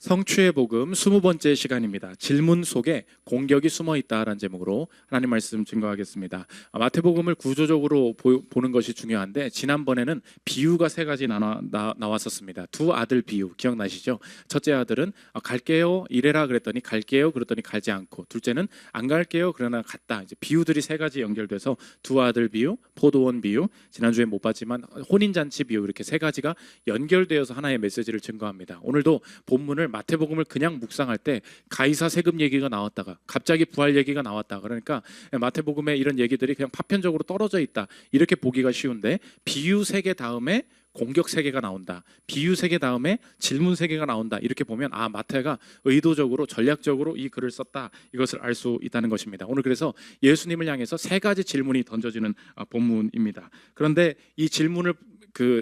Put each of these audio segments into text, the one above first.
성취의 복음 20번째 시간입니다. 질문 속에 공격이 숨어 있다라는 제목으로 하나님 말씀 증거하겠습니다. 마태복음을 구조적으로 보는 것이 중요한데 지난번에는 비유가 세 가지 나왔었습니다. 두 아들 비유 기억나시죠? 첫째 아들은 갈게요 이래라 그랬더니 갈게요 그랬더니 가지 않고, 둘째는 안 갈게요 그러나 갔다. 이제 비유들이 세 가지 연결돼서 두 아들 비유, 포도원 비유, 지난주에 못 봤지만 혼인잔치 비유, 이렇게 세 가지가 연결되어서 하나의 메시지를 증거합니다. 오늘도 본문을 마태복음을 그냥 묵상할 때 가이사 세금 얘기가 나왔다가 갑자기 부활 얘기가 나왔다, 그러니까 마태복음에 이런 얘기들이 그냥 파편적으로 떨어져 있다 이렇게 보기가 쉬운데, 비유 세 개 다음에 공격 세 개가 나온다, 비유 세 개 다음에 질문 세 개가 나온다, 이렇게 보면 마태가 의도적으로 전략적으로 이 글을 썼다, 이것을 알 수 있다는 것입니다. 오늘 그래서 예수님을 향해서 세 가지 질문이 던져지는 본문입니다. 그런데 이 질문을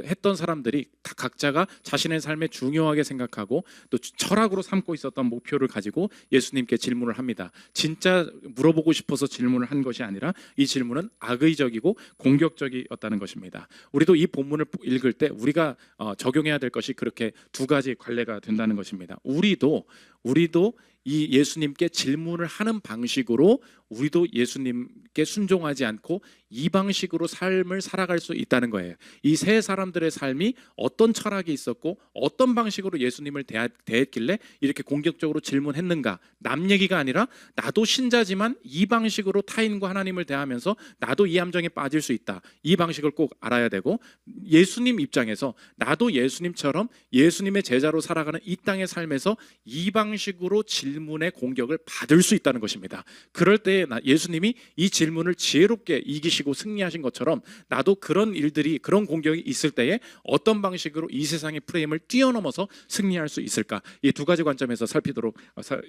했던 사람들이 다 각자가 자신의 삶에 중요하게 생각하고 또 철학으로 삼고 있었던 목표를 가지고 예수님께 질문을 합니다. 진짜 물어보고 싶어서 질문을 한 것이 아니라 이 질문은 악의적이고 공격적이었다는 것입니다. 우리도 이 본문을 읽을 때 우리가 적용해야 될 것이 그렇게 두 가지 관례가 된다는 것입니다. 우리도 이 예수님께 질문을 하는 방식으로 우리도 예수님께 순종하지 않고 이 방식으로 삶을 살아갈 수 있다는 거예요. 이 세 사람들의 삶이 어떤 철학이 있었고 어떤 방식으로 예수님을 대했길래 이렇게 공격적으로 질문했는가, 남 얘기가 아니라 나도 신자지만 이 방식으로 타인과 하나님을 대하면서 나도 이 함정에 빠질 수 있다, 이 방식을 꼭 알아야 되고, 예수님 입장에서 나도 예수님처럼 예수님의 제자로 살아가는 이 땅의 삶에서 이 방식으로 질문의 공격을 받을 수 있다는 것입니다. 그럴 때 예수님이 이 질문을 지혜롭게 이기시고 승리하신 것처럼 나도 그런 일들이, 그런 공격이 있을 때에 어떤 방식으로 이 세상의 프레임을 뛰어넘어서 승리할 수 있을까, 이 두 가지 관점에서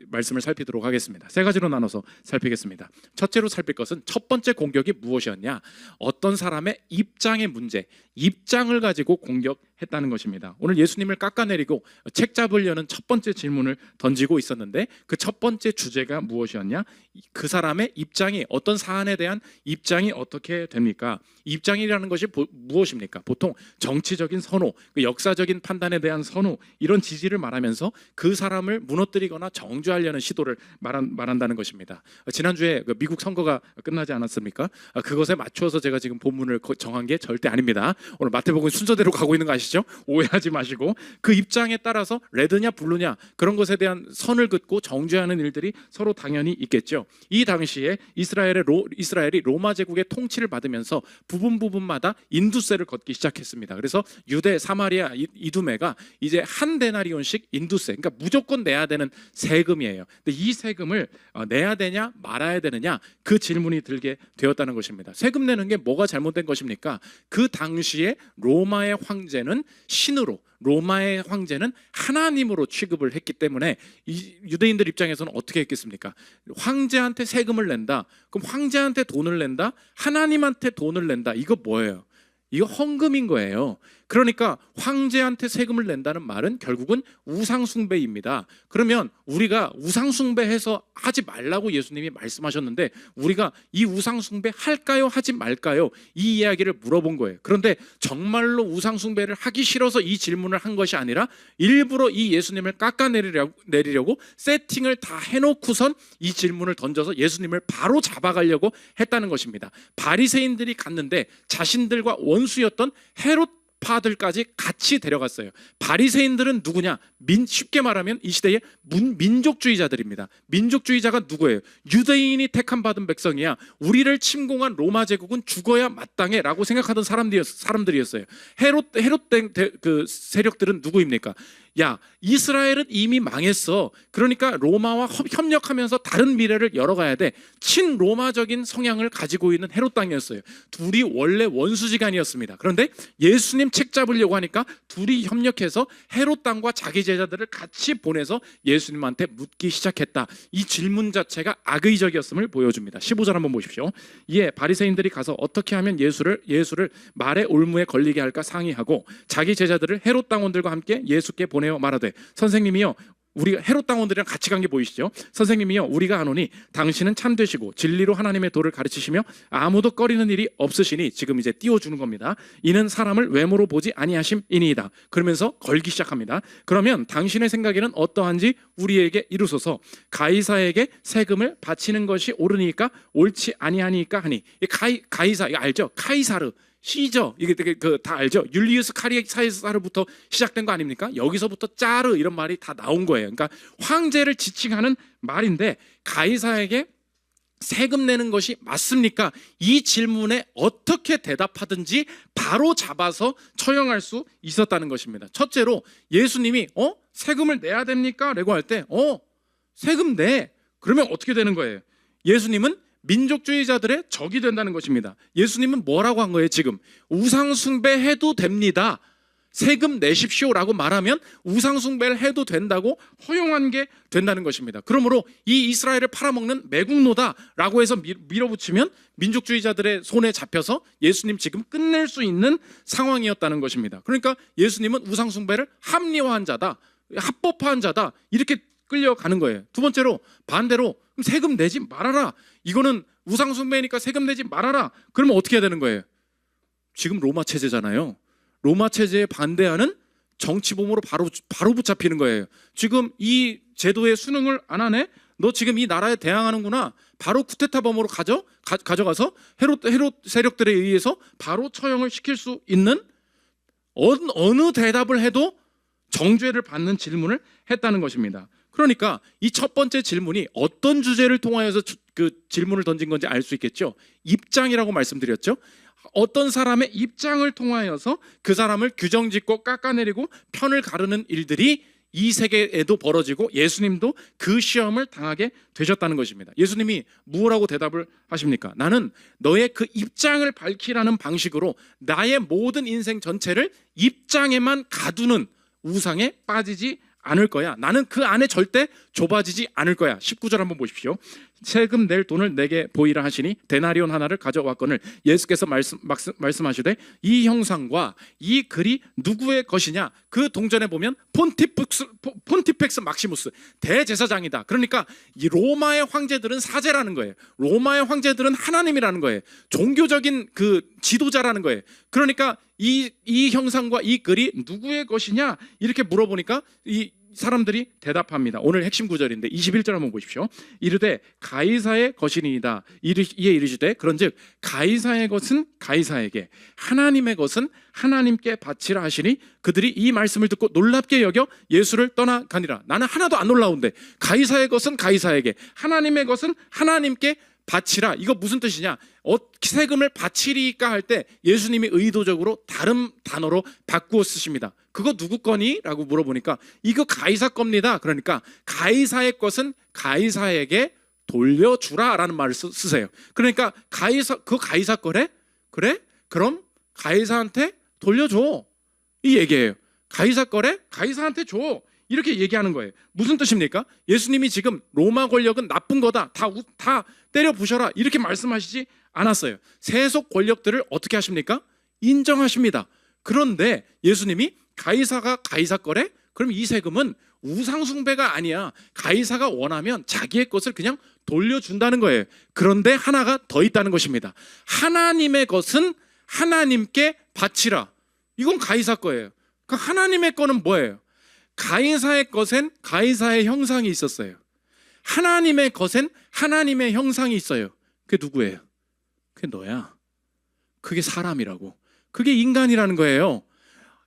말씀을 살피도록 하겠습니다. 세 가지로 나눠서 살피겠습니다. 첫째로 살필 것은 첫 번째 공격이 무엇이었냐, 어떤 사람의 입장의 문제, 입장을 가지고 공격했다는 것입니다. 오늘 예수님을 깎아내리고 책 잡으려는 첫 번째 질문을 던지고 있었는데 그 첫 번째 주제가 무엇이었냐, 그 사람의 입장이, 어떤 사안에 대한 입장이 어떻게 됩니까? 입장이라는 것이 무엇입니까? 보통 정치적인 선호, 역사적인 판단에 대한 선호, 이런 지지를 말하면서 그 사람을 무너뜨리거나 정죄하려는 시도를 말한다는 것입니다. 지난주에 미국 선거가 끝나지 않았습니까? 그것에 맞춰서 제가 지금 본문을 정한 게 절대 아닙니다. 오늘 마태복음 순서대로 가고 있는 거 아시죠? 오해하지 마시고, 그 입장에 따라서 레드냐 블루냐 그런 것에 대한 선을 긋고 정죄하는 일들이 서로 당연히 있겠죠. 이 당시에 이스라엘이 로마 제국의 통치를 받으면서 부분마다 인두세를 걷기 시작했습니다. 그래서 유대, 사마리아, 이두메가 이제 한 데나리온씩 인두세, 그러니까 무조건 내야 되는 세금이에요. 근데 이 세금을 내야 되냐 말아야 되느냐, 그 질문이 들게 되었다는 것입니다. 세금 내는 게 뭐가 잘못된 것입니까? 그 당시에 로마의 황제는 신으로, 로마의 황제는 하나님으로 취급을 했기 때문에 이 유대인들 입장에서는 어떻게 했겠습니까? 황제한테 세금을 낸다, 그럼 황제한테 돈을 낸다, 하나님한테 돈을 낸다, 이거 뭐예요? 이거 헌금인 거예요. 그러니까 황제한테 세금을 낸다는 말은 결국은 우상숭배입니다. 그러면 우리가 우상숭배해서 하지 말라고 예수님이 말씀하셨는데 우리가 이 우상숭배 할까요 하지 말까요, 이 이야기를 물어본 거예요. 그런데 정말로 우상숭배를 하기 싫어서 이 질문을 한 것이 아니라 일부러 이 예수님을 깎아내리려고 세팅을 다 해놓고선 이 질문을 던져서 예수님을 바로 잡아가려고 했다는 것입니다. 바리새인들이 갔는데 자신들과 원수였던 헤롯 파들까지 같이 데려갔어요. 바리새인들은 누구냐? 쉽게 말하면 이 시대의 민족주의자들입니다. 민족주의자가 누구예요? 유대인이 택함 받은 백성이야. 우리를 침공한 로마 제국은 죽어야 마땅해 라고 생각하던 사람들이었어요. 헤롯 그 세력들은 누구입니까? 야, 이스라엘은 이미 망했어. 그러니까 로마와 협력하면서 다른 미래를 열어가야 돼. 친로마적인 성향을 가지고 있는 헤롯 당이었어요. 둘이 원래 원수지간이었습니다. 그런데 예수님 책 잡으려고 하니까 둘이 협력해서 헤롯 당과 자기 제자들을 같이 보내서 예수님한테 묻기 시작했다. 이 질문 자체가 악의적이었음을 보여줍니다. 15절 한번 보십시오. 이에 바리새인들이 가서 어떻게 하면 예수를 말의 올무에 걸리게 할까 상의하고 자기 제자들을 헤롯 당원들과 함께 예수께 보내어 말하되, 선생님이여, 우리가 헤롯 당원들이랑 같이 간 게 보이시죠? 선생님이요, 우리가 아노니 당신은 참되시고 진리로 하나님의 도를 가르치시며 아무도 꺼리는 일이 없으시니, 지금 이제 띄워주는 겁니다. 이는 사람을 외모로 보지 아니하심이니이다. 그러면서 걸기 시작합니다. 그러면 당신의 생각에는 어떠한지 우리에게 이루소서. 가이사에게 세금을 바치는 것이 옳으니까 옳지 아니하니까 하니. 가이사 이거 알죠? 카이사르 시저, 이게 다 알죠? 율리우스 카이사르부터 시작된 거 아닙니까? 여기서부터 짜르 이런 말이 다 나온 거예요. 그러니까 황제를 지칭하는 말인데, 가이사에게 세금 내는 것이 맞습니까? 이 질문에 어떻게 대답하든지 바로 잡아서 처형할 수 있었다는 것입니다. 첫째로 예수님이 세금을 내야 됩니까? 라고 할 때 세금 내. 그러면 어떻게 되는 거예요? 예수님은 민족주의자들의 적이 된다는 것입니다. 예수님은 뭐라고 한 거예요? 지금 우상 숭배해도 됩니다, 세금 내십시오라고 말하면 우상 숭배를 해도 된다고 허용한 게 된다는 것입니다. 그러므로 이 이스라엘을 팔아먹는 매국노다라고 해서 밀어붙이면 민족주의자들의 손에 잡혀서 예수님 지금 끝낼 수 있는 상황이었다는 것입니다. 그러니까 예수님은 우상 숭배를 합리화한 자다, 합법화한 자다, 이렇게 끌려가는 거예요. 두 번째로 반대로 세금 내지 말아라, 이거는 우상 숭배니까 세금 내지 말아라. 그러면 어떻게 해야 되는 거예요? 지금 로마 체제잖아요. 로마 체제에 반대하는 정치범으로 바로 붙잡히는 거예요. 지금 이 제도에 순응을 안 하네? 너 지금 이 나라에 대항하는구나. 바로 쿠데타범으로 가져가서 헤롯 세력들에 의해서 바로 처형을 시킬 수 있는, 어느 대답을 해도 정죄를 받는 질문을 했다는 것입니다. 그러니까 이 첫 번째 질문이 어떤 주제를 통하여서 그 질문을 던진 건지 알 수 있겠죠. 입장이라고 말씀드렸죠. 어떤 사람의 입장을 통하여서 그 사람을 규정짓고 깎아내리고 편을 가르는 일들이 이 세계에도 벌어지고 예수님도 그 시험을 당하게 되셨다는 것입니다. 예수님이 무엇라고 대답을 하십니까? 나는 너의 그 입장을 밝히라는 방식으로 나의 모든 인생 전체를 입장에만 가두는 우상에 빠지지 않을 거야. 나는 그 안에 절대 좁아지지 않을 거야. 19절 한번 보십시오. 세금 낼 돈을 내게 보이라 하시니 데나리온 하나를 가져왔거늘 예수께서 말씀하시되 이 형상과 이 글이 누구의 것이냐? 그 동전에 보면 폰티펙스 막시무스 대제사장이다. 그러니까 이 로마의 황제들은 사제라는 거예요. 로마의 황제들은 하나님이라는 거예요. 종교적인 그 지도자라는 거예요. 그러니까 이 형상과 이 글이 누구의 것이냐? 이렇게 물어보니까 이 사람들이 대답합니다. 오늘 핵심 구절인데 21절 한번 보십시오. 이르되 가이사의 것이니이다. 이에 이르시되 그런즉 가이사의 것은 가이사에게, 하나님의 것은 하나님께 바치라 하시니 그들이 이 말씀을 듣고 놀랍게 여겨 예수를 떠나가니라. 나는 하나도 안 놀라운데 가이사의 것은 가이사에게, 하나님의 것은 하나님께 바치라. 이거 무슨 뜻이냐? 세금을 바치리까 할 때 예수님이 의도적으로 다른 단어로 바꾸어 쓰십니다. 그거 누구 거니? 라고 물어보니까 이거 가이사 겁니다. 그러니까 가이사의 것은 가이사에게 돌려주라 라는 말을 쓰세요. 그러니까 그 가이사 거래? 그래? 그럼 가이사한테 돌려줘, 이 얘기예요. 가이사 거래? 가이사한테 줘, 이렇게 얘기하는 거예요. 무슨 뜻입니까? 예수님이 지금 로마 권력은 나쁜 거다, 다 때려 부셔라, 이렇게 말씀하시지 않았어요. 세속 권력들을 어떻게 하십니까? 인정하십니다. 그런데 예수님이 가이사가 가이사 거래? 그럼 이 세금은 우상 숭배가 아니야. 가이사가 원하면 자기의 것을 그냥 돌려준다는 거예요. 그런데 하나가 더 있다는 것입니다. 하나님의 것은 하나님께 바치라. 이건 가이사 거예요. 그러니까 하나님의 거는 뭐예요? 가이사의 것엔 가이사의 형상이 있었어요. 하나님의 것엔 하나님의 형상이 있어요. 그게 누구예요? 그게 너야. 그게 사람이라고. 그게 인간이라는 거예요.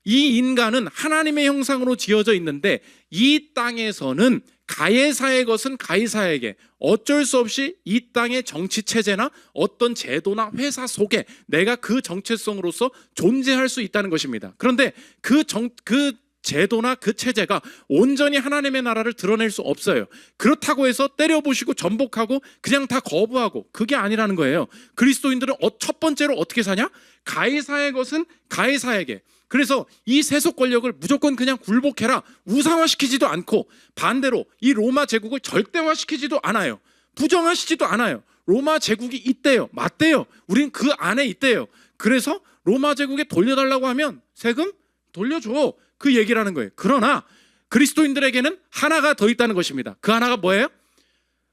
이 인간은 하나님의 형상으로 지어져 있는데 이 땅에서는 가이사의 것은 가이사에게, 어쩔 수 없이 이 땅의 정치 체제나 어떤 제도나 회사 속에 내가 그 정체성으로서 존재할 수 있다는 것입니다. 그런데 그 제도나 그 체제가 온전히 하나님의 나라를 드러낼 수 없어요. 그렇다고 해서 때려부시고 전복하고 그냥 다 거부하고, 그게 아니라는 거예요. 그리스도인들은 첫 번째로 어떻게 사냐? 가이사의 것은 가이사에게. 그래서 이 세속 권력을 무조건 그냥 굴복해라, 우상화시키지도 않고, 반대로 이 로마 제국을 절대화시키지도 않아요. 부정하시지도 않아요. 로마 제국이 있대요, 맞대요. 우린 그 안에 있대요. 그래서 로마 제국에 돌려달라고 하면 세금 돌려줘, 그 얘기라는 거예요. 그러나 그리스도인들에게는 하나가 더 있다는 것입니다. 그 하나가 뭐예요?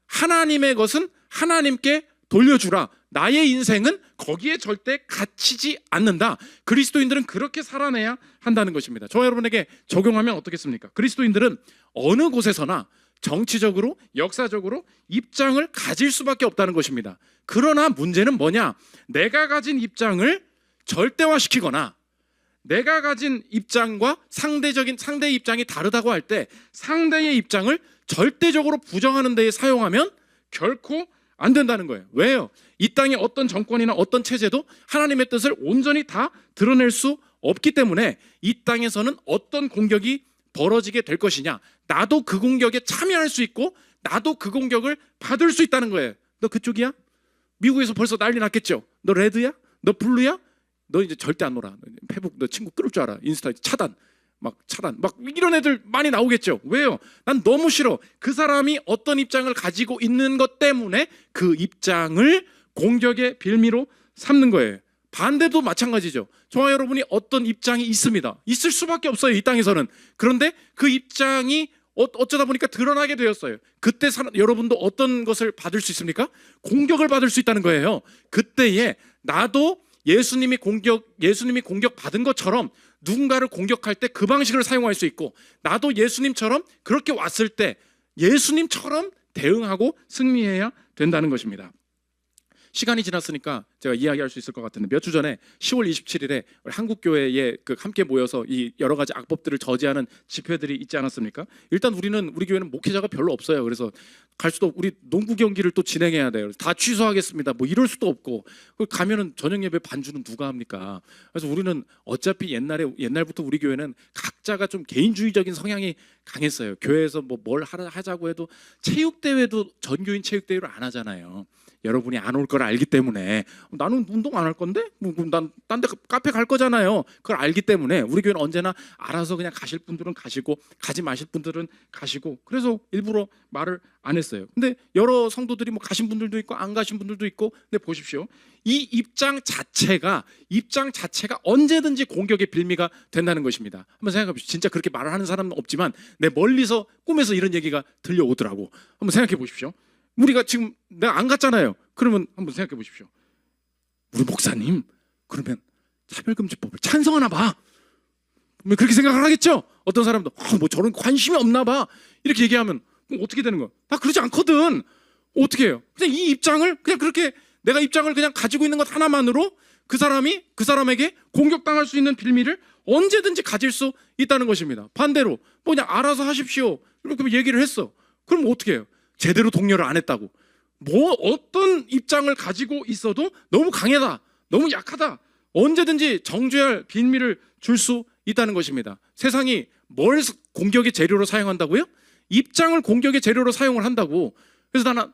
하나님의 것은 하나님께 돌려주라. 나의 인생은 거기에 절대 갇히지 않는다. 그리스도인들은 그렇게 살아내야 한다는 것입니다. 저와 여러분에게 적용하면 어떻겠습니까? 그리스도인들은 어느 곳에서나 정치적으로, 역사적으로 입장을 가질 수밖에 없다는 것입니다. 그러나 문제는 뭐냐? 내가 가진 입장을 절대화시키거나 내가 가진 입장과 상대의 입장이 다르다고 할 때 상대의 입장을 절대적으로 부정하는 데에 사용하면 결코 안 된다는 거예요. 왜요? 이 땅의 어떤 정권이나 어떤 체제도 하나님의 뜻을 온전히 다 드러낼 수 없기 때문에 이 땅에서는 어떤 공격이 벌어지게 될 것이냐, 나도 그 공격에 참여할 수 있고 나도 그 공격을 받을 수 있다는 거예요. 너 그쪽이야? 미국에서 벌써 난리 났겠죠? 너 레드야? 너 블루야? 너 이제 절대 안 놀아. 페북 너 친구 끊을 줄 알아. 인스타 차단 막 이런 애들 많이 나오겠죠. 왜요? 난 너무 싫어. 그 사람이 어떤 입장을 가지고 있는 것 때문에 그 입장을 공격의 빌미로 삼는 거예요. 반대도 마찬가지죠. 저와 여러분이 어떤 입장이 있습니다. 있을 수밖에 없어요, 이 땅에서는. 그런데 그 입장이 어쩌다 보니까 드러나게 되었어요. 그때 여러분도 어떤 것을 받을 수 있습니까? 공격을 받을 수 있다는 거예요. 그때에 나도 예수님이 공격받은 것처럼 누군가를 공격할 때 그 방식을 사용할 수 있고, 나도 예수님처럼 그렇게 왔을 때 예수님처럼 대응하고 승리해야 된다는 것입니다. 시간이 지났으니까 제가 이야기할 수 있을 것 같은데, 몇 주 전에 10월 27일에 한국교회에 함께 모여서 이 여러 가지 악법들을 저지하는 집회들이 있지 않았습니까? 일단 우리 교회는 목회자가 별로 없어요. 그래서 갈 수도 없고, 우리 농구 경기를 또 진행해야 돼요. 다 취소하겠습니다. 뭐 이럴 수도 없고, 가면은 저녁 예배 반주는 누가 합니까? 그래서 우리는 어차피 옛날부터 우리 교회는 각자가 좀 개인주의적인 성향이 강했어요. 교회에서 뭘 하자고 해도 체육대회도 전교인 체육대회를 안 하잖아요. 여러분이 안 올 걸 알기 때문에. 나는 운동 안 할 건데? 난 딴 데 카페 갈 거잖아요. 그걸 알기 때문에 우리 교회는 언제나 알아서 그냥 가실 분들은 가시고 가지 마실 분들은 가시고, 그래서 일부러 말을 안 했어요. 근데 여러 성도들이 가신 분들도 있고 안 가신 분들도 있고, 근데 보십시오. 이 입장 자체가 언제든지 공격의 빌미가 된다는 것입니다. 한번 생각해 보십시오. 진짜 그렇게 말을 하는 사람은 없지만 내 멀리서 꿈에서 이런 얘기가 들려오더라고. 한번 생각해 보십시오. 우리가 지금 내가 안 갔잖아요. 그러면 한번 생각해 보십시오. 우리 목사님 그러면 차별금지법을 찬성하나 봐. 그렇게 생각을 하겠죠. 어떤 사람도 뭐 저런 관심이 없나 봐 이렇게 얘기하면 어떻게 되는 거야? 나 그러지 않거든. 어떻게 해요? 그냥 이 입장을 그냥 그렇게 내가 입장을 그냥 가지고 있는 것 하나만으로 그 사람에게 공격당할 수 있는 빌미를 언제든지 가질 수 있다는 것입니다. 반대로 그냥 알아서 하십시오 이렇게 얘기를 했어. 그럼 어떻게 해요? 제대로 독려를 안 했다고. 어떤 입장을 가지고 있어도 너무 강하다, 너무 약하다, 언제든지 정죄할 빌미를 줄 수 있다는 것입니다. 세상이 뭘 공격의 재료로 사용한다고요? 입장을 공격의 재료로 사용을 한다고. 그래서 나는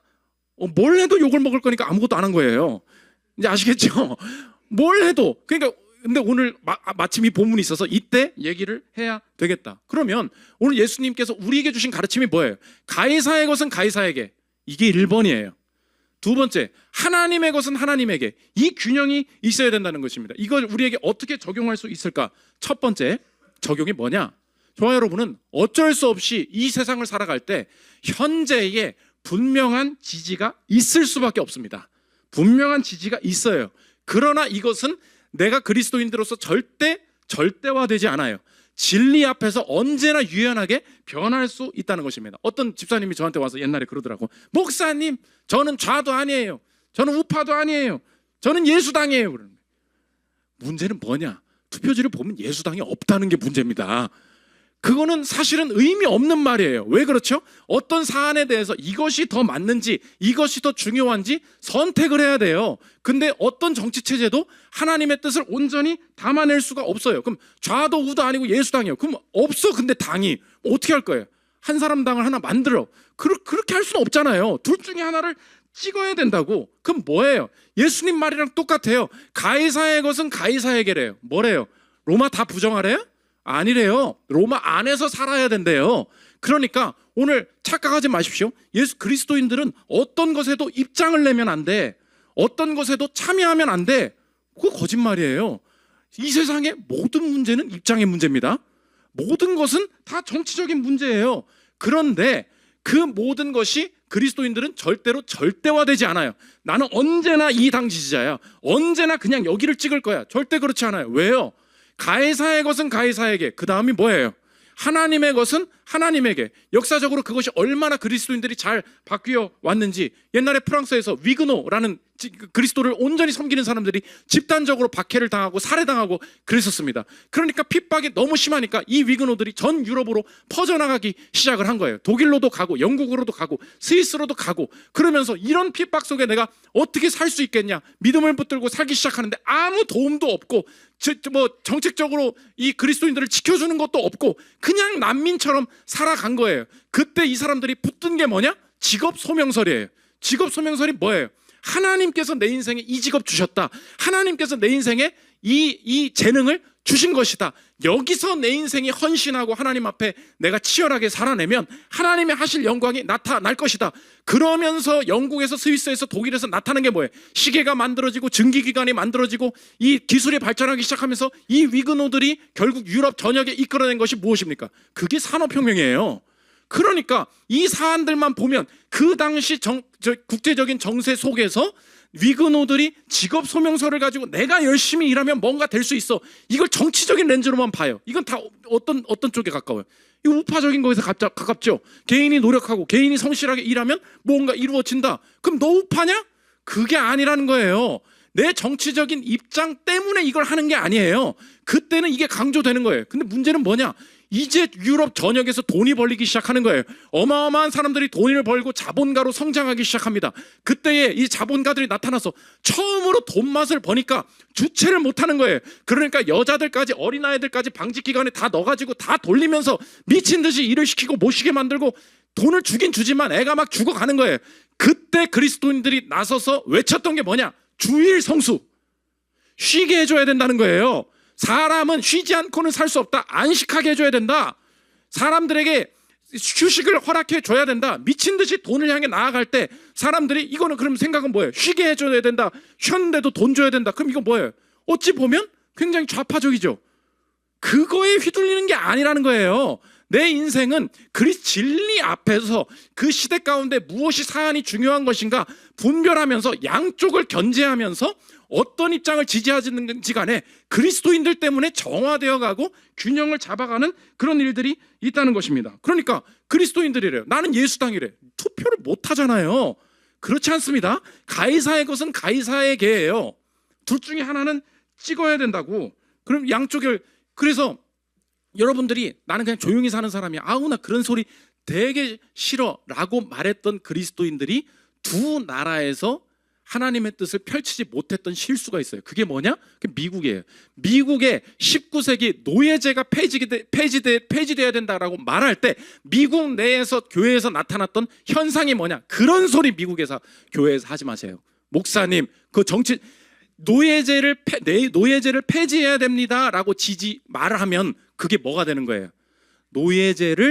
뭘 해도 욕을 먹을 거니까 아무것도 안 한 거예요. 이제 아시겠죠? 뭘 해도. 그러니까 근데 오늘 마침 이 본문이 있어서 이때 얘기를 해야 되겠다. 그러면 오늘 예수님께서 우리에게 주신 가르침이 뭐예요? 가이사의 것은 가이사에게. 이게 1번이에요. 두 번째, 하나님의 것은 하나님에게. 이 균형이 있어야 된다는 것입니다. 이걸 우리에게 어떻게 적용할 수 있을까? 첫 번째 적용이 뭐냐? 저와 여러분은 어쩔 수 없이 이 세상을 살아갈 때 현재의 분명한 지지가 있을 수밖에 없습니다. 분명한 지지가 있어요. 그러나 이것은 내가 그리스도인들로서 절대화되지 않아요. 진리 앞에서 언제나 유연하게 변할 수 있다는 것입니다. 어떤 집사님이 저한테 와서 옛날에 그러더라고. 목사님, 저는 좌도 아니에요. 저는 우파도 아니에요. 저는 예수당이에요. 문제는 뭐냐? 투표지를 보면 예수당이 없다는 게 문제입니다. 그거는 사실은 의미 없는 말이에요. 왜 그렇죠? 어떤 사안에 대해서 이것이 더 맞는지, 이것이 더 중요한지 선택을 해야 돼요. 근데 어떤 정치 체제도 하나님의 뜻을 온전히 담아낼 수가 없어요. 그럼 좌도 우도 아니고 예수당이에요. 그럼 없어. 근데 당이 어떻게 할 거예요? 한 사람 당을 하나 만들어. 그렇게 할 수는 없잖아요. 둘 중에 하나를 찍어야 된다고. 그럼 뭐예요? 예수님 말이랑 똑같아요. 가이사의 것은 가이사에게래요. 뭐래요? 로마 다 부정하래요? 아니래요. 로마 안에서 살아야 된대요. 그러니까 오늘 착각하지 마십시오. 예수 그리스도인들은 어떤 것에도 입장을 내면 안 돼. 어떤 것에도 참여하면 안 돼. 그거 거짓말이에요. 이 세상의 모든 문제는 입장의 문제입니다. 모든 것은 다 정치적인 문제예요. 그런데 그 모든 것이 그리스도인들은 절대로 절대화되지 않아요. 나는 언제나 이 당 지지자야, 언제나 그냥 여기를 찍을 거야. 절대 그렇지 않아요. 왜요? 가해사의 것은 가해사에게, 그 다음이 뭐예요? 하나님의 것은 하나님에게. 역사적으로 그것이 얼마나 그리스도인들이 잘 바뀌어 왔는지, 옛날에 프랑스에서 위그노라는 그리스도를 온전히 섬기는 사람들이 집단적으로 박해를 당하고 살해당하고 그랬었습니다. 그러니까 핍박이 너무 심하니까 이 위그노들이 전 유럽으로 퍼져나가기 시작을 한 거예요. 독일로도 가고 영국으로도 가고 스위스로도 가고, 그러면서 이런 핍박 속에 내가 어떻게 살 수 있겠냐, 믿음을 붙들고 살기 시작하는데 아무 도움도 없고, 정책적으로 이 그리스도인들을 지켜주는 것도 없고 그냥 난민처럼 살아간 거예요. 그때 이 사람들이 붙든 게 뭐냐? 직업 소명설이에요. 직업 소명설이 뭐예요? 하나님께서 내 인생에 이 직업 주셨다. 하나님께서 내 인생에 이 재능을 주신 것이다. 여기서 내 인생이 헌신하고 하나님 앞에 내가 치열하게 살아내면 하나님의 하실 영광이 나타날 것이다. 그러면서 영국에서 스위스에서 독일에서 나타나는 게 뭐예요? 시계가 만들어지고 증기기관이 만들어지고 이 기술이 발전하기 시작하면서 이 위그노들이 결국 유럽 전역에 이끌어낸 것이 무엇입니까? 그게 산업혁명이에요. 그러니까 이 사안들만 보면 그 당시 국제적인 정세 속에서 위그노들이 직업 소명서를 가지고 내가 열심히 일하면 뭔가 될 수 있어, 이걸 정치적인 렌즈로만 봐요. 이건 다 어떤 쪽에 가까워요? 이거 우파적인 거에서 가깝죠. 개인이 노력하고 개인이 성실하게 일하면 뭔가 이루어진다. 그럼 너 우파냐? 그게 아니라는 거예요. 내 정치적인 입장 때문에 이걸 하는 게 아니에요. 그때는 이게 강조되는 거예요. 근데 문제는 뭐냐? 이제 유럽 전역에서 돈이 벌리기 시작하는 거예요. 어마어마한 사람들이 돈을 벌고 자본가로 성장하기 시작합니다. 그때에 이 자본가들이 나타나서 처음으로 돈 맛을 보니까 주체를 못하는 거예요. 그러니까 여자들까지 어린아이들까지 방직기관에 다 넣어가지고 다 돌리면서 미친 듯이 일을 시키고 못 쉬게 만들고 돈을 주긴 주지만 애가 막 죽어가는 거예요. 그때 그리스도인들이 나서서 외쳤던 게 뭐냐? 주일 성수, 쉬게 해줘야 된다는 거예요. 사람은 쉬지 않고는 살 수 없다. 안식하게 해줘야 된다. 사람들에게 휴식을 허락해 줘야 된다. 미친 듯이 돈을 향해 나아갈 때 사람들이 이거는 그럼 생각은 뭐예요? 쉬게 해줘야 된다. 쉬었는데도 돈 줘야 된다. 그럼 이거 뭐예요? 어찌 보면 굉장히 좌파적이죠. 그거에 휘둘리는 게 아니라는 거예요. 내 인생은 진리 앞에서 그 시대 가운데 무엇이 사안이 중요한 것인가 분별하면서 양쪽을 견제하면서 어떤 입장을 지지하는지 간에 그리스도인들 때문에 정화되어 가고 균형을 잡아가는 그런 일들이 있다는 것입니다. 그러니까 그리스도인들이래요. 나는 예수당이래. 투표를 못 하잖아요. 그렇지 않습니다. 가이사의 것은 가이사에게예요. 둘 중에 하나는 찍어야 된다고. 그럼 양쪽을, 그래서 여러분들이 나는 그냥 조용히 사는 사람이야, 아우 나 그런 소리 되게 싫어 라고 말했던 그리스도인들이 두 나라에서 하나님의 뜻을 펼치지 못했던 실수가 있어요. 그게 뭐냐? 그게 미국이에요. 미국의 19세기 노예제가 폐지돼야 된다라고 말할 때 미국 내에서 교회에서 나타났던 현상이 뭐냐? 그런 소리 미국에서 교회에서 하지 마세요. 목사님, 그 정치 노예제를 폐지해야 됩니다라고 말을 하면 그게 뭐가 되는 거예요? 노예제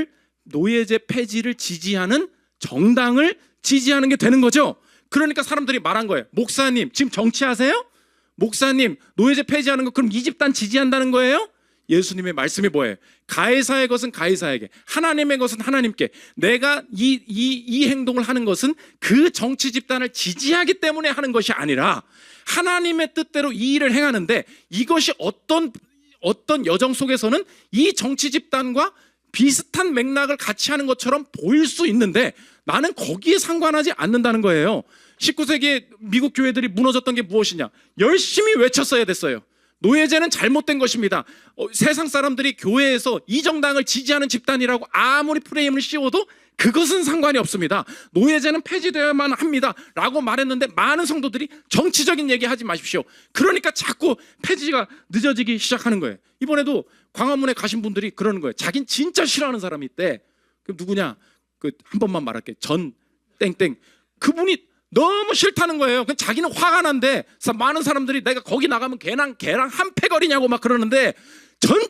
폐지를 지지하는 정당을 지지하는 게 되는 거죠. 그러니까 사람들이 말한 거예요. 목사님 지금 정치하세요? 목사님 노예제 폐지하는 거 그럼 이 집단 지지한다는 거예요? 예수님의 말씀이 뭐예요? 가해사의 것은 가해사에게, 하나님의 것은 하나님께. 내가 이 행동을 하는 것은 그 정치 집단을 지지하기 때문에 하는 것이 아니라 하나님의 뜻대로 이 일을 행하는데, 이것이 어떤 여정 속에서는 이 정치 집단과 비슷한 맥락을 같이 하는 것처럼 보일 수 있는데 나는 거기에 상관하지 않는다는 거예요. 19세기에 미국 교회들이 무너졌던 게 무엇이냐? 열심히 외쳤어야 됐어요. 노예제는 잘못된 것입니다. 세상 사람들이 교회에서 이 정당을 지지하는 집단이라고 아무리 프레임을 씌워도 그것은 상관이 없습니다. 노예제는 폐지되어야만 합니다 라고 말했는데 많은 성도들이 정치적인 얘기 하지 마십시오. 그러니까 자꾸 폐지가 늦어지기 시작하는 거예요. 이번에도 광화문에 가신 분들이 그러는 거예요. 자긴 진짜 싫어하는 사람이 있대. 그럼 누구냐? 한 번만 말할게. 전 땡땡. 그분이 너무 싫다는 거예요. 자기는 화가 난데 많은 사람들이 내가 거기 나가면 걔랑 한 패거리냐고 막 그러는데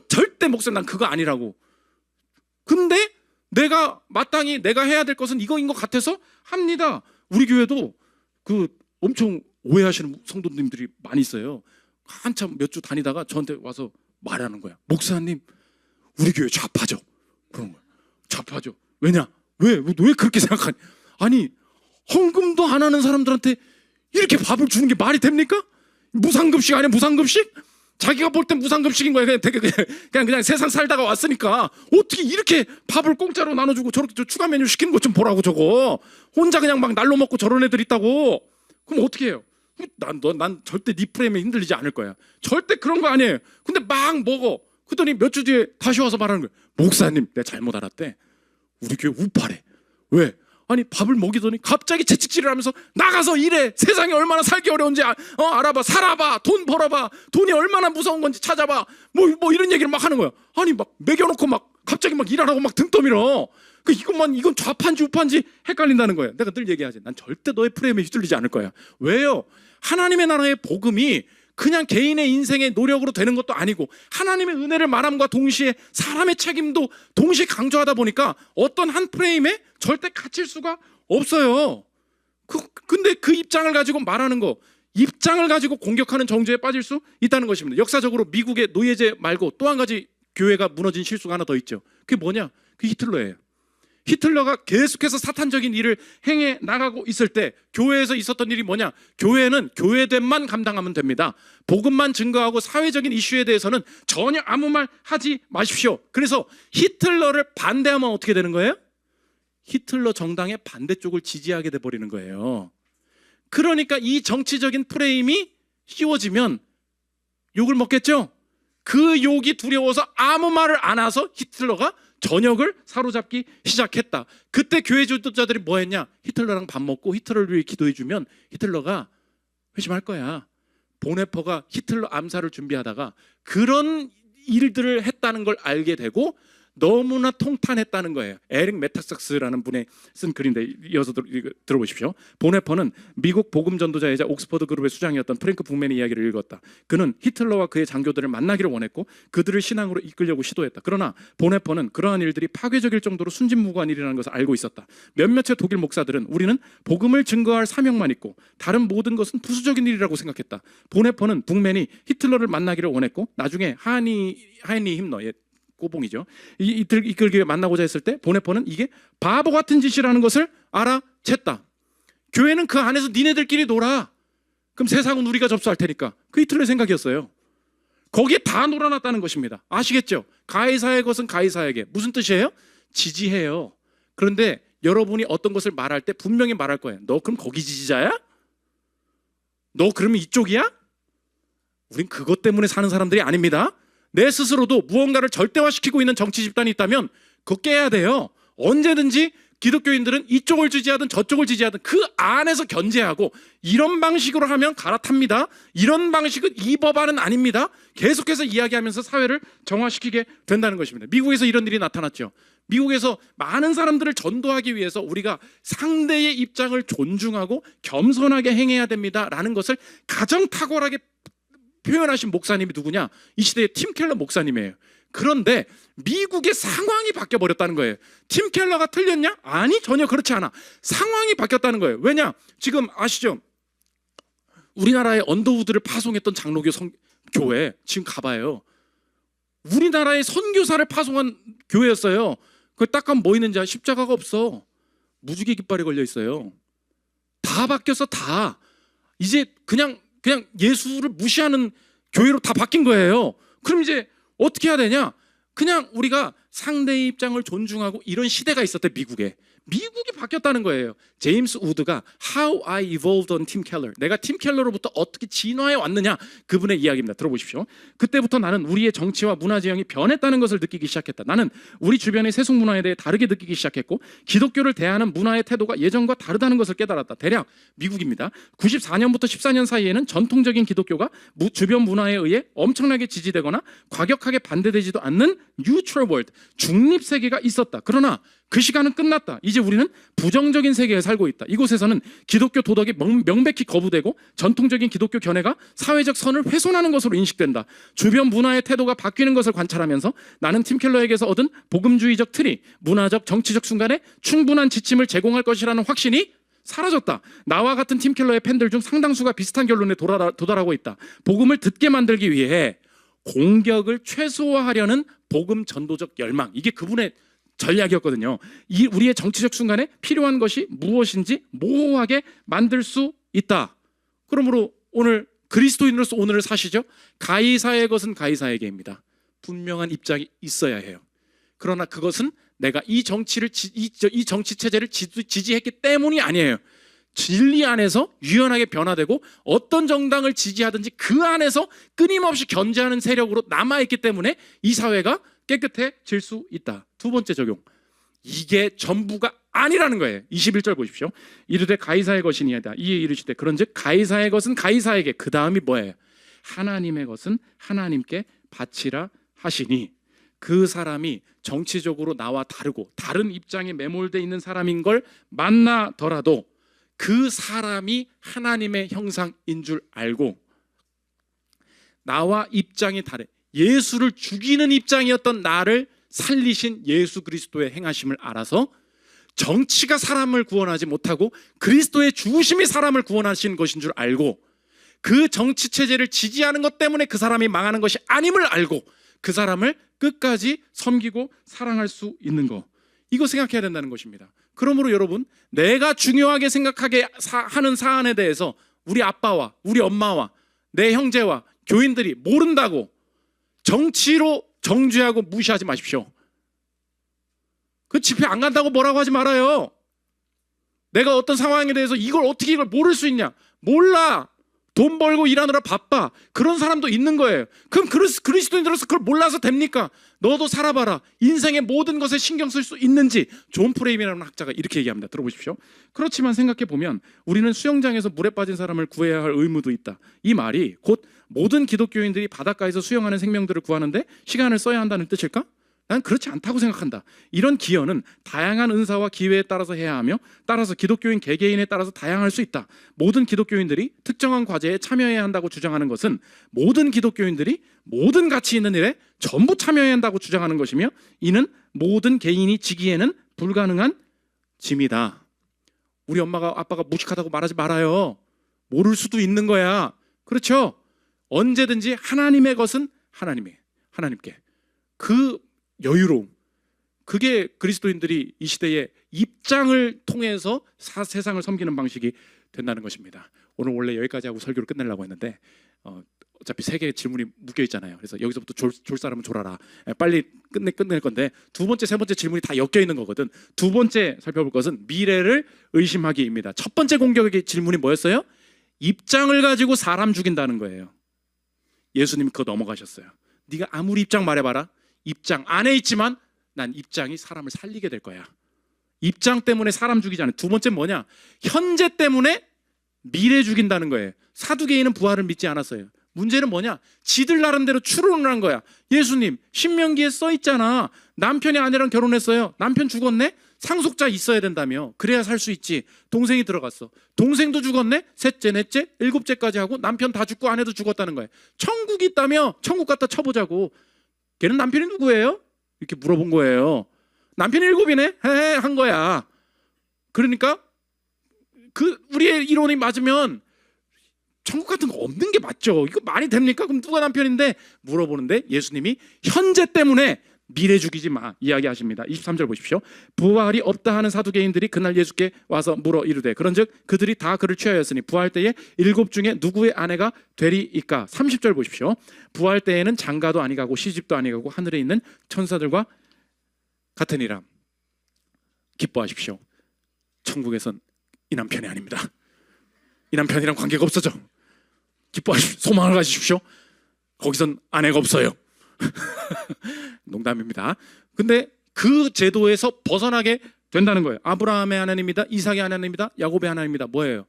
절대 목사님 난 그거 아니라고. 근데 내가 마땅히 내가 해야 될 것은 이거인 것 같아서 합니다. 우리 교회도 엄청 오해하시는 성도님들이 많이 있어요. 한참 몇 주 다니다가 저한테 와서 말하는 거야. 목사님 우리 교회 좌파죠. 그런 거예요. 좌파죠. 왜냐? 왜 그렇게 생각하니? 아니, 헌금도 안 하는 사람들한테 이렇게 밥을 주는 게 말이 됩니까? 무상급식 아니야, 무상급식? 자기가 볼 땐 무상급식인 거야. 그냥 세상 살다가 왔으니까 어떻게 이렇게 밥을 공짜로 나눠주고 저렇게 추가 메뉴 시키는 것 좀 보라고. 저거 혼자 그냥 막 날로 먹고 저런 애들 있다고. 그럼 어떻게 해요? 난 절대 네 프레임에 흔들리지 않을 거야. 절대 그런 거 아니에요. 근데 막 먹어. 그러더니 몇 주 뒤에 다시 와서 말하는 거야. 목사님, 내가 잘못 알았대. 우리 교회 우파래. 왜? 아니, 밥을 먹이더니 갑자기 채찍질을 하면서 나가서 일해. 세상이 얼마나 살기 어려운지 알아봐. 살아봐. 돈 벌어봐. 돈이 얼마나 무서운 건지 찾아봐. 뭐 이런 얘기를 막 하는 거야. 아니, 막 먹여놓고 막 갑자기 막 일하라고 막 등 떠밀어. 이건 좌파인지 우파인지 헷갈린다는 거예요. 내가 늘 얘기하지. 난 절대 너의 프레임에 휘둘리지 않을 거야. 왜요? 하나님의 나라의 복음이 그냥 개인의 인생의 노력으로 되는 것도 아니고 하나님의 은혜를 말함과 동시에 사람의 책임도 동시에 강조하다 보니까 어떤 한 프레임에 절대 갇힐 수가 없어요. 근데 그 입장을 가지고 말하는 거, 입장을 가지고 공격하는 정죄에 빠질 수 있다는 것입니다. 역사적으로 미국의 노예제 말고 또 한 가지 교회가 무너진 실수가 하나 더 있죠. 그게 뭐냐? 그게 히틀러예요. 히틀러가 계속해서 사탄적인 일을 행해 나가고 있을 때 교회에서 있었던 일이 뭐냐? 교회는 교회됨만 감당하면 됩니다. 복음만 증거하고 사회적인 이슈에 대해서는 전혀 아무 말 하지 마십시오. 그래서 히틀러를 반대하면 어떻게 되는 거예요? 히틀러 정당의 반대쪽을 지지하게 돼버리는 거예요. 그러니까 이 정치적인 프레임이 씌워지면 욕을 먹겠죠? 그 욕이 두려워서 아무 말을 안 해서 히틀러가 전역을 사로잡기 시작했다. 그때 교회 지도자들이 뭐 했냐? 히틀러랑 밥 먹고 히틀러를 위해 기도해주면 히틀러가 회심할 거야. 보네퍼가 히틀러 암살을 준비하다가 그런 일들을 했다는 걸 알게 되고 너무나 통탄했다는 거예요. 에릭 메타삭스라는 분의 쓴 글인데 이어서 들어보십시오. 보네퍼는 미국 복음 전도자이자 옥스퍼드 그룹의 수장이었던 프랭크 북맨의 이야기를 읽었다. 그는 히틀러와 그의 장교들을 만나기를 원했고 그들을 신앙으로 이끌려고 시도했다. 그러나 보네퍼는 그러한 일들이 파괴적일 정도로 순진무구한 일이라는 것을 알고 있었다. 몇몇의 독일 목사들은 우리는 복음을 증거할 사명만 있고 다른 모든 것은 부수적인 일이라고 생각했다. 보네퍼는 북맨이 히틀러를 만나기를 원했고 나중에 하이니 힘너의 꼬봉이죠. 이끌기에 만나고자 했을 때 보네퍼는 이게 바보 같은 짓이라는 것을 알아챘다. 교회는 그 안에서 니네들끼리 놀아. 그럼 세상은 우리가 접수할 테니까. 그 히틀러의 생각이었어요. 거기에 다 놀아놨다는 것입니다. 아시겠죠? 가이사의 것은 가이사에게. 무슨 뜻이에요? 지지해요. 그런데 여러분이 어떤 것을 말할 때 분명히 말할 거예요. 너 그럼 거기 지지자야? 너 그러면 이쪽이야? 우린 그것 때문에 사는 사람들이 아닙니다. 내 스스로도 무언가를 절대화시키고 있는 정치 집단이 있다면 그거 깨야 돼요. 언제든지 기독교인들은 이쪽을 지지하든 저쪽을 지지하든 그 안에서 견제하고 이런 방식으로 하면 갈아탑니다. 이런 방식은 이 법안은 아닙니다. 계속해서 이야기하면서 사회를 정화시키게 된다는 것입니다. 미국에서 이런 일이 나타났죠. 미국에서 많은 사람들을 전도하기 위해서 우리가 상대의 입장을 존중하고 겸손하게 행해야 됩니다라는 것을 가장 탁월하게 표현하신 목사님이 누구냐? 이 시대의 팀 켈러 목사님이에요. 그런데 미국의 상황이 바뀌어버렸다는 거예요. 팀 켈러가 틀렸냐? 아니, 전혀 그렇지 않아. 상황이 바뀌었다는 거예요. 왜냐? 지금 아시죠? 우리나라의 언더우드를 파송했던 장로교 교회 지금 가봐요. 우리나라의 선교사를 파송한 교회였어요. 그걸 딱 가면 뭐 있는지 십자가가 없어. 무지개 깃발에 걸려 있어요. 다 바뀌었어. 다. 이제 그냥 예수를 무시하는 교회로 다 바뀐 거예요. 그럼 이제 어떻게 해야 되냐? 그냥 우리가 상대의 입장을 존중하고 이런 시대가 있었대. 미국이 바뀌었다는 거예요. 제임스 우드가 How I Evolved on Tim Keller, 내가 팀 켈러로부터 어떻게 진화해 왔느냐, 그분의 이야기입니다. 들어보십시오. 그때부터 나는 우리의 정치와 문화 지형이 변했다는 것을 느끼기 시작했다. 나는 우리 주변의 세속 문화에 대해 다르게 느끼기 시작했고 기독교를 대하는 문화의 태도가 예전과 다르다는 것을 깨달았다. 대략 미국입니다. 94년부터 14년 사이에는 전통적인 기독교가 주변 문화에 의해 엄청나게 지지되거나 과격하게 반대되지도 않는 neutral world, 중립 세계가 있었다. 그러나 그 시간은 끝났다. 이제 우리는 부정적인 세계에 살고 있다. 이곳에서는 기독교 도덕이 명백히 거부되고 전통적인 기독교 견해가 사회적 선을 훼손하는 것으로 인식된다. 주변 문화의 태도가 바뀌는 것을 관찰하면서 나는 팀 켈러에게서 얻은 복음주의적 틀이 문화적, 정치적 순간에 충분한 지침을 제공할 것이라는 확신이 사라졌다. 나와 같은 팀 켈러의 팬들 중 상당수가 비슷한 결론에 도달하고 있다. 복음을 듣게 만들기 위해 공격을 최소화하려는 복음 전도적 열망, 이게 그분의 전략이었거든요. 우리의 정치적 순간에 필요한 것이 무엇인지 모호하게 만들 수 있다. 그러므로 오늘 그리스도인으로서 오늘을 사시죠. 가이사의 것은 가이사에게입니다. 분명한 입장이 있어야 해요. 그러나 그것은 내가 이 정치 체제를 지지했기 때문이 아니에요. 진리 안에서 유연하게 변화되고 어떤 정당을 지지하든지 그 안에서 끊임없이 견제하는 세력으로 남아있기 때문에 이 사회가 깨끗해질 수 있다. 두 번째 적용, 이게 전부가 아니라는 거예요. 21절 보십시오. 이르되 가이사의 것이니이다. 이에 이르시되 그런즉 가이사의 것은 가이사에게, 그 다음이 뭐예요? 하나님의 것은 하나님께 바치라 하시니. 그 사람이 정치적으로 나와 다르고 다른 입장에 매몰되어 있는 사람인 걸 만나더라도 그 사람이 하나님의 형상인 줄 알고, 나와 입장이 다른 예수를 죽이는 입장이었던 나를 살리신 예수 그리스도의 행하심을 알아서 정치가 사람을 구원하지 못하고 그리스도의 죽으심이 사람을 구원하신 것인 줄 알고, 그 정치 체제를 지지하는 것 때문에 그 사람이 망하는 것이 아님을 알고 그 사람을 끝까지 섬기고 사랑할 수 있는 거, 이거 생각해야 된다는 것입니다. 그러므로 여러분, 내가 중요하게 생각하게 하는 사안에 대해서 우리 아빠와 우리 엄마와 내 형제와 교인들이 모른다고 정치로 정죄하고 무시하지 마십시오. 그 집회 안 간다고 뭐라고 하지 말아요. 내가 어떤 상황에 대해서 이걸 모를 수 있냐? 몰라. 돈 벌고 일하느라 바빠. 그런 사람도 있는 거예요. 그럼 그리스도인들로서 그걸 몰라서 됩니까? 너도 살아봐라. 인생의 모든 것에 신경 쓸 수 있는지. 존 프레임이라는 학자가 이렇게 얘기합니다. 들어보십시오. 그렇지만 생각해 보면 우리는 수영장에서 물에 빠진 사람을 구해야 할 의무도 있다. 이 말이 곧 모든 기독교인들이 바닷가에서 수영하는 생명들을 구하는데 시간을 써야 한다는 뜻일까? 난 그렇지 않다고 생각한다. 이런 기여는 다양한 은사와 기회에 따라서 해야 하며, 따라서 기독교인 개개인에 따라서 다양할 수 있다. 모든 기독교인들이 특정한 과제에 참여해야 한다고 주장하는 것은 모든 기독교인들이 모든 가치 있는 일에 전부 참여해야 한다고 주장하는 것이며, 이는 모든 개인이 지기에는 불가능한 짐이다. 우리 엄마가 아빠가 무식하다고 말하지 말아요. 모를 수도 있는 거야. 그렇죠? 언제든지 하나님의 것은 하나님께. 그 여유로움, 그게 그리스도인들이 이 시대의 입장을 통해서 세상을 섬기는 방식이 된다는 것입니다. 오늘 원래 여기까지 하고 설교를 끝내려고 했는데 어차피 세 개의 질문이 묶여 있잖아요. 그래서 여기서부터 졸 사람은 졸아라. 빨리 끝낼 건데, 두 번째, 세 번째 질문이 다 엮여 있는 거거든. 두 번째 살펴볼 것은 미래를 의심하기입니다. 첫 번째 공격의 질문이 뭐였어요? 입장을 가지고 사람 죽인다는 거예요. 예수님이 그거 넘어가셨어요. 네가 아무리 입장 말해봐라. 입장 안에 있지만 난 입장이 사람을 살리게 될 거야. 입장 때문에 사람 죽이지 않아요. 두 번째 뭐냐? 현재 때문에 미래 죽인다는 거예요. 사두개인은 부활을 믿지 않았어요. 문제는 뭐냐? 지들 나름대로 추론을 한 거야. 예수님, 신명기에 써 있잖아. 남편이 아내랑 결혼했어요. 남편 죽었네? 상속자 있어야 된다며. 그래야 살 수 있지. 동생이 들어갔어. 동생도 죽었네? 셋째, 넷째, 일곱째까지 하고 남편 다 죽고 아내도 죽었다는 거예요. 천국이 있다며 천국 갖다 쳐보자고. 걔는 남편이 누구예요? 이렇게 물어본 거예요. 남편이 7이네? 헤헤 한 거야. 그러니까 우리의 이론이 맞으면 천국 같은 거 없는 게 맞죠. 이거 말이 됩니까? 그럼 누가 남편인데? 물어보는데 예수님이 현재 때문에 미래 죽이지 마 이야기하십니다. 23절 보십시오. 부활이 없다 하는 사두개인들이 그날 예수께 와서 물어 이르되 그런즉 그들이 다 그를 취하였으니 부활 때에 7 중에 누구의 아내가 되리이까? 30절 보십시오. 부활 때에는 장가도 아니가고 시집도 아니가고 하늘에 있는 천사들과 같으니라. 기뻐하십시오. 천국에선 이 남편이 아닙니다. 이 남편이랑 관계가 없어져. 기뻐하십시오. 소망을 가지십시오. 거기선 아내가 없어요. 농담입니다. 근데 그 제도에서 벗어나게 된다는 거예요. 아브라함의 하나님이다, 이삭의 하나님이다, 야곱의 하나님이다. 뭐예요?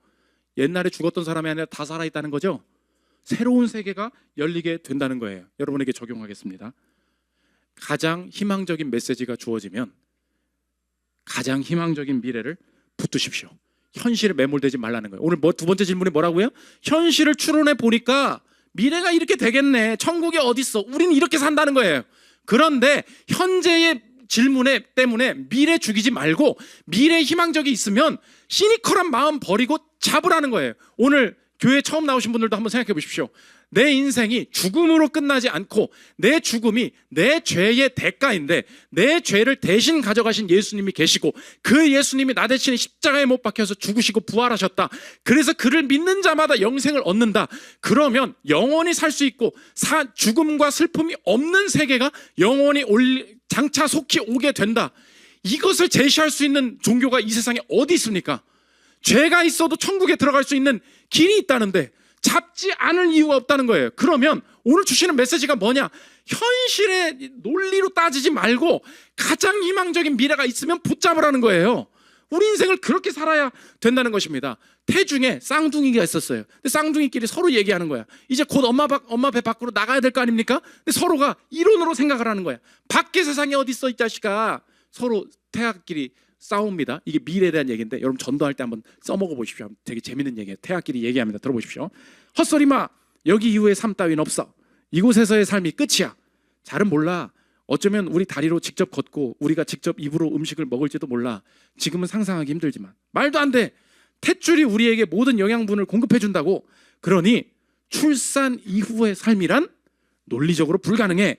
옛날에 죽었던 사람이 아니라 다 살아있다는 거죠. 새로운 세계가 열리게 된다는 거예요. 여러분에게 적용하겠습니다. 가장 희망적인 메시지가 주어지면 가장 희망적인 미래를 붙드십시오. 현실에 매몰되지 말라는 거예요. 오늘 두 번째 질문이 뭐라고요? 현실을 추론해 보니까 미래가 이렇게 되겠네. 천국이 어딨어? 우리는 이렇게 산다는 거예요. 그런데 현재의 질문에 때문에 미래 죽이지 말고 미래 희망적이 있으면 시니컬한 마음 버리고 잡으라는 거예요. 오늘 교회 처음 나오신 분들도 한번 생각해 보십시오. 내 인생이 죽음으로 끝나지 않고 내 죽음이 내 죄의 대가인데 내 죄를 대신 가져가신 예수님이 계시고 그 예수님이 나 대신에 십자가에 못 박혀서 죽으시고 부활하셨다. 그래서 그를 믿는 자마다 영생을 얻는다. 그러면 영원히 살 수 있고 죽음과 슬픔이 없는 세계가 영원히 장차 속히 오게 된다. 이것을 제시할 수 있는 종교가 이 세상에 어디 있습니까? 죄가 있어도 천국에 들어갈 수 있는 길이 있다는데 잡지 않을 이유가 없다는 거예요. 그러면 오늘 주시는 메시지가 뭐냐? 현실의 논리로 따지지 말고 가장 희망적인 미래가 있으면 붙잡으라는 거예요. 우리 인생을 그렇게 살아야 된다는 것입니다. 태중에 쌍둥이가 있었어요. 근데 쌍둥이끼리 서로 얘기하는 거야. 이제 곧 엄마 배 밖으로 나가야 될 거 아닙니까? 근데 서로가 이론으로 생각을 하는 거야. 밖에 세상에 어디 있어 이 자식아. 서로 태아끼리 싸웁니다. 이게 미래에 대한 얘기인데 여러분 전도할 때 한번 써먹어 보십시오. 되게 재밌는 얘기예요. 태아끼리 얘기합니다. 들어보십시오. 헛소리마. 여기 이후에 삶 따윈 없어. 이곳에서의 삶이 끝이야. 잘은 몰라. 어쩌면 우리 다리로 직접 걷고 우리가 직접 입으로 음식을 먹을지도 몰라. 지금은 상상하기 힘들지만 말도 안 돼. 탯줄이 우리에게 모든 영양분을 공급해 준다고. 그러니 출산 이후의 삶이란 논리적으로 불가능해.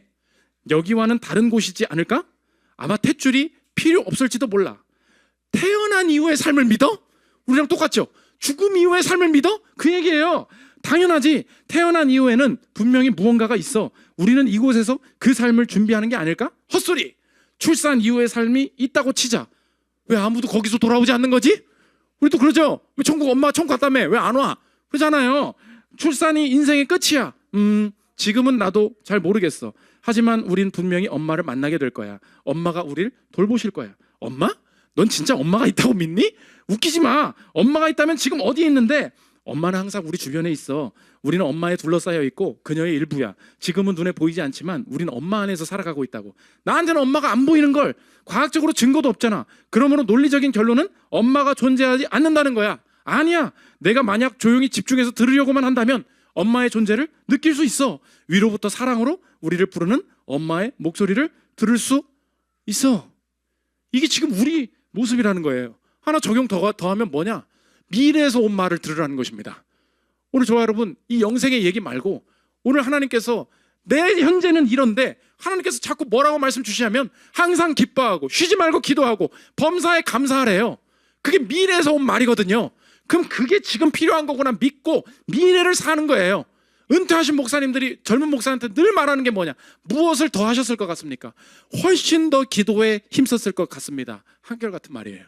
여기와는 다른 곳이지 않을까? 아마 탯줄이 필요 없을지도 몰라. 태어난 이후의 삶을 믿어? 우리랑 똑같죠? 죽음 이후의 삶을 믿어? 그 얘기예요. 당연하지. 태어난 이후에는 분명히 무언가가 있어. 우리는 이곳에서 그 삶을 준비하는 게 아닐까? 헛소리. 출산 이후의 삶이 있다고 치자. 왜 아무도 거기서 돌아오지 않는 거지? 우리도 그러죠. 왜 천국 엄마가 천국 갔다며 왜 안 와? 그러잖아요. 출산이 인생의 끝이야. 지금은 나도 잘 모르겠어. 하지만 우린 분명히 엄마를 만나게 될 거야. 엄마가 우리를 돌보실 거야. 엄마? 넌 진짜 엄마가 있다고 믿니? 웃기지 마. 엄마가 있다면 지금 어디에 있는데? 엄마는 항상 우리 주변에 있어. 우리는 엄마에 둘러싸여 있고 그녀의 일부야. 지금은 눈에 보이지 않지만 우리는 엄마 안에서 살아가고 있다고. 나한테는 엄마가 안 보이는 걸 과학적으로 증거도 없잖아. 그러므로 논리적인 결론은 엄마가 존재하지 않는다는 거야. 아니야. 내가 만약 조용히 집중해서 들으려고만 한다면 엄마의 존재를 느낄 수 있어. 위로부터 사랑으로 우리를 부르는 엄마의 목소리를 들을 수 있어. 이게 지금 우리 모습이라는 거예요. 하나 적용 더하면 뭐냐? 미래에서 온 말을 들으라는 것입니다. 오늘 저와 여러분 이 영생의 얘기 말고 오늘 하나님께서 내 현재는 이런데 하나님께서 자꾸 뭐라고 말씀 주시냐면 항상 기뻐하고 쉬지 말고 기도하고 범사에 감사하래요. 그게 미래에서 온 말이거든요. 그럼 그게 지금 필요한 거구나 믿고 미래를 사는 거예요. 은퇴하신 목사님들이 젊은 목사한테 늘 말하는 게 뭐냐? 무엇을 더 하셨을 것 같습니까? 훨씬 더 기도에 힘썼을 것 같습니다. 한결같은 말이에요.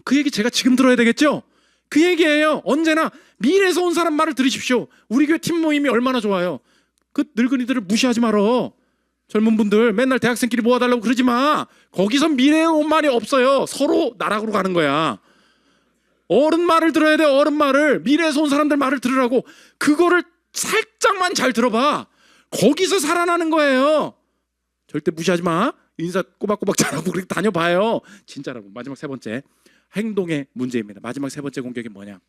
그 얘기 제가 지금 들어야 되겠죠? 그 얘기예요. 언제나 미래에서 온 사람 말을 들으십시오. 우리 교회 팀 모임이 얼마나 좋아요. 그 늙은이들을 무시하지 말어. 젊은 분들 맨날 대학생끼리 모아달라고 그러지 마. 거기서 미래에 온 말이 없어요. 서로 나락으로 가는 거야. 어른 말을 들어야 돼. 어른 말을. 미래에서 온 사람들 말을 들으라고. 그거를 살짝만 잘 들어봐. 거기서 살아나는 거예요. 절대 무시하지 마. 인사 꼬박꼬박 잘하고 그렇게 다녀봐요. 진짜라고. 마지막 세 번째. 행동의 문제입니다. 마지막 세 번째 공격이 뭐냐?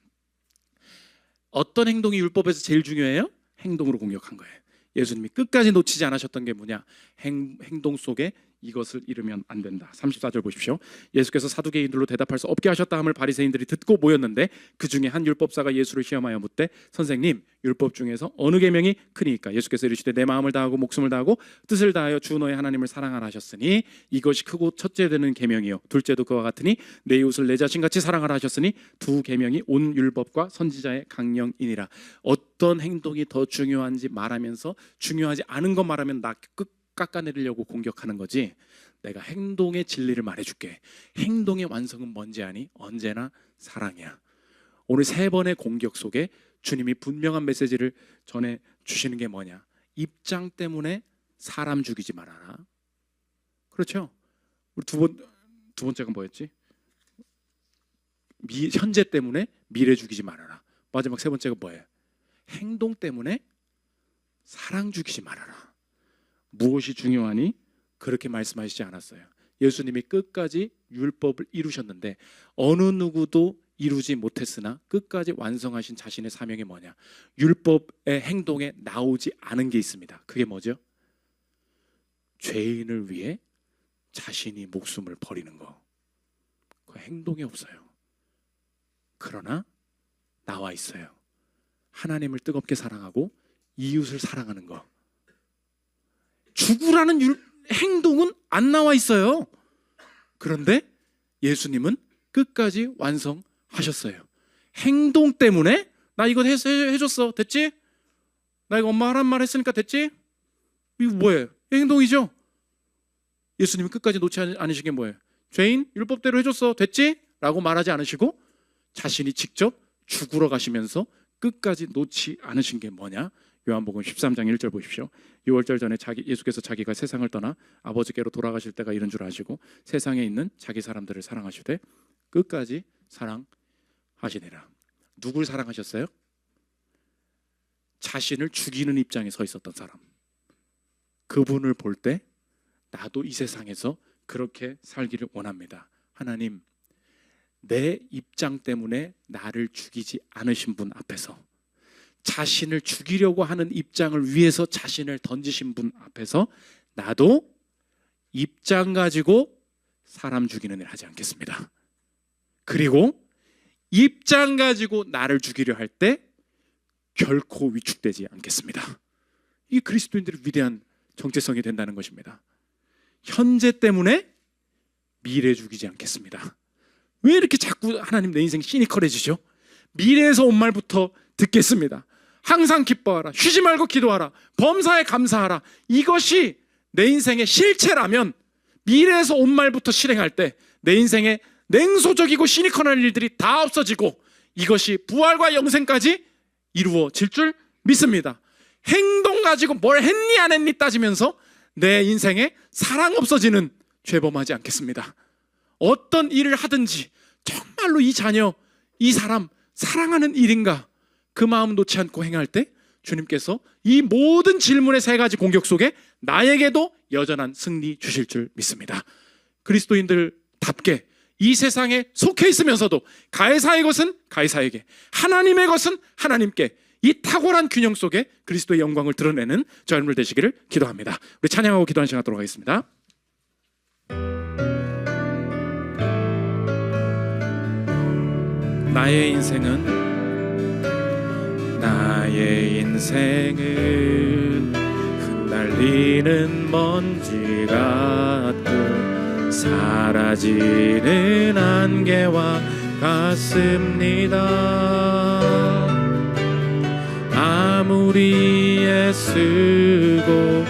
어떤 행동이 율법에서 제일 중요해요? 행동으로 공격한 거예요. 예수님이 끝까지 놓치지 않으셨던 게 뭐냐? 행동 속에 이것을 잃으면 안 된다. 34절 보십시오. 예수께서 사두개인들로 대답할 수 없게 하셨다 함을 바리새인들이 듣고 모였는데 그 중에 한 율법사가 예수를 시험하여 묻되 선생님 율법 중에서 어느 계명이 크니까? 예수께서 이르시되 내 마음을 다하고 목숨을 다하고 뜻을 다하여 주 너의 하나님을 사랑하라 하셨으니 이것이 크고 첫째 되는 계명이요 둘째도 그와 같으니 내 이웃을 내 자신같이 사랑하라 하셨으니 두 계명이 온 율법과 선지자의 강령이니라. 어떤 행동이 더 중요한지 말하면서 중요하지 않은 것 말하면 나 깎아내리려고 공격하는 거지. 내가 행동의 진리를 말해줄게. 행동의 완성은 뭔지 아니? 언제나 사랑이야. 오늘 세 번의 공격 속에 주님이 분명한 메시지를 전해 주시는 게 뭐냐? 입장 때문에 사람 죽이지 말아라. 그렇죠? 우리 두 번째가 뭐였지? 현재 때문에 미래 죽이지 말아라. 마지막 세 번째가 뭐예요? 행동 때문에 사랑 죽이지 말아라. 무엇이 중요하니? 그렇게 말씀하시지 않았어요. 예수님이 끝까지 율법을 이루셨는데 어느 누구도 이루지 못했으나 끝까지 완성하신 자신의 사명이 뭐냐? 율법의 행동에 나오지 않은 게 있습니다. 그게 뭐죠? 죄인을 위해 자신이 목숨을 버리는 거. 그 행동이 없어요. 그러나 나와 있어요. 하나님을 뜨겁게 사랑하고 이웃을 사랑하는 거. 죽으라는 행동은 안 나와 있어요. 그런데 예수님은 끝까지 완성하셨어요. 행동 때문에 나 이거 해줬어. 됐지? 나 이거 엄마 하란 말 했으니까 됐지? 이거 뭐예요? 행동이죠? 예수님이 끝까지 놓지 않으신 게 뭐예요? 죄인 율법대로 해줬어. 됐지? 라고 말하지 않으시고 자신이 직접 죽으러 가시면서 끝까지 놓지 않으신 게 뭐냐? 요한복음 13장 1절 보십시오. 6월절 전에 예수께서 자기가 세상을 떠나 아버지께로 돌아가실 때가 이런 줄 아시고 세상에 있는 자기 사람들을 사랑하시되 끝까지 사랑하시니라. 누굴 사랑하셨어요? 자신을 죽이는 입장에 서 있었던 사람. 그분을 볼 때 나도 이 세상에서 그렇게 살기를 원합니다. 하나님, 내 입장 때문에 나를 죽이지 않으신 분 앞에서, 자신을 죽이려고 하는 입장을 위해서 자신을 던지신 분 앞에서 나도 입장 가지고 사람 죽이는 일 하지 않겠습니다. 그리고 입장 가지고 나를 죽이려 할 때 결코 위축되지 않겠습니다. 이게 그리스도인들의 위대한 정체성이 된다는 것입니다. 현재 때문에 미래 죽이지 않겠습니다. 왜 이렇게 자꾸 하나님 내 인생 시니컬해지죠? 미래에서 온 말부터 듣겠습니다. 항상 기뻐하라, 쉬지 말고 기도하라, 범사에 감사하라. 이것이 내 인생의 실체라면 미래에서 온 말부터 실행할 때 내 인생에 냉소적이고 시니컬한 일들이 다 없어지고 이것이 부활과 영생까지 이루어질 줄 믿습니다. 행동 가지고 뭘 했니 안 했니 따지면서 내 인생에 사랑 없어지는 죄범하지 않겠습니다. 어떤 일을 하든지 정말로 이 자녀, 이 사람 사랑하는 일인가 그 마음 놓지 않고 행할 때 주님께서 이 모든 질문의 세 가지 공격 속에 나에게도 여전한 승리 주실 줄 믿습니다. 그리스도인들답게 이 세상에 속해 있으면서도 가이사의 것은 가이사에게, 하나님의 것은 하나님께, 이 탁월한 균형 속에 그리스도의 영광을 드러내는 저 여러분들 되시기를 기도합니다. 우리 찬양하고 기도하는 시간 갖도록 하겠습니다. 나의 인생은 흩날리는 먼지 같고 사라지는 안개와 같습니다. 아무리 애쓰고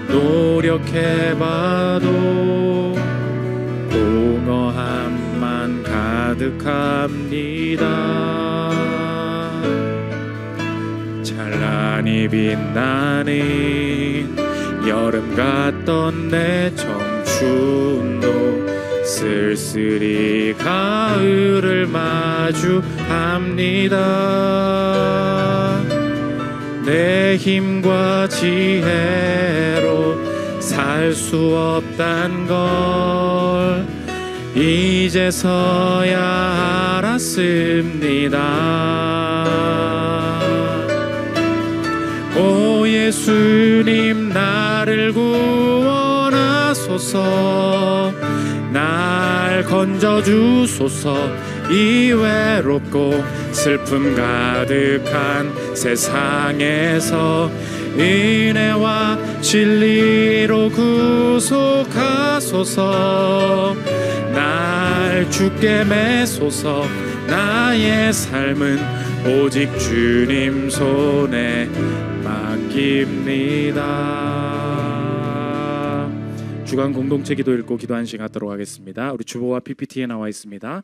노력해봐도 공허함만 가득합니다. 찬란히 빛나는 여름 같던 내 청춘도 쓸쓸히 가을을 마주합니다. 내 힘과 지혜로 살 수 없단 걸 이제서야 알았습니다. 오 예수님 나를 구원하소서, 날 건져주소서. 이 외롭고 슬픔 가득한 세상에서 은혜와 진리로 구속하소서. 날 주께 매소서. 나의 삶은 오직 주님 손에 맡깁니다. 주간 공동체 기도 읽고 기도한 시간 갖도록 하겠습니다. 우리 주보와 PPT에 나와 있습니다.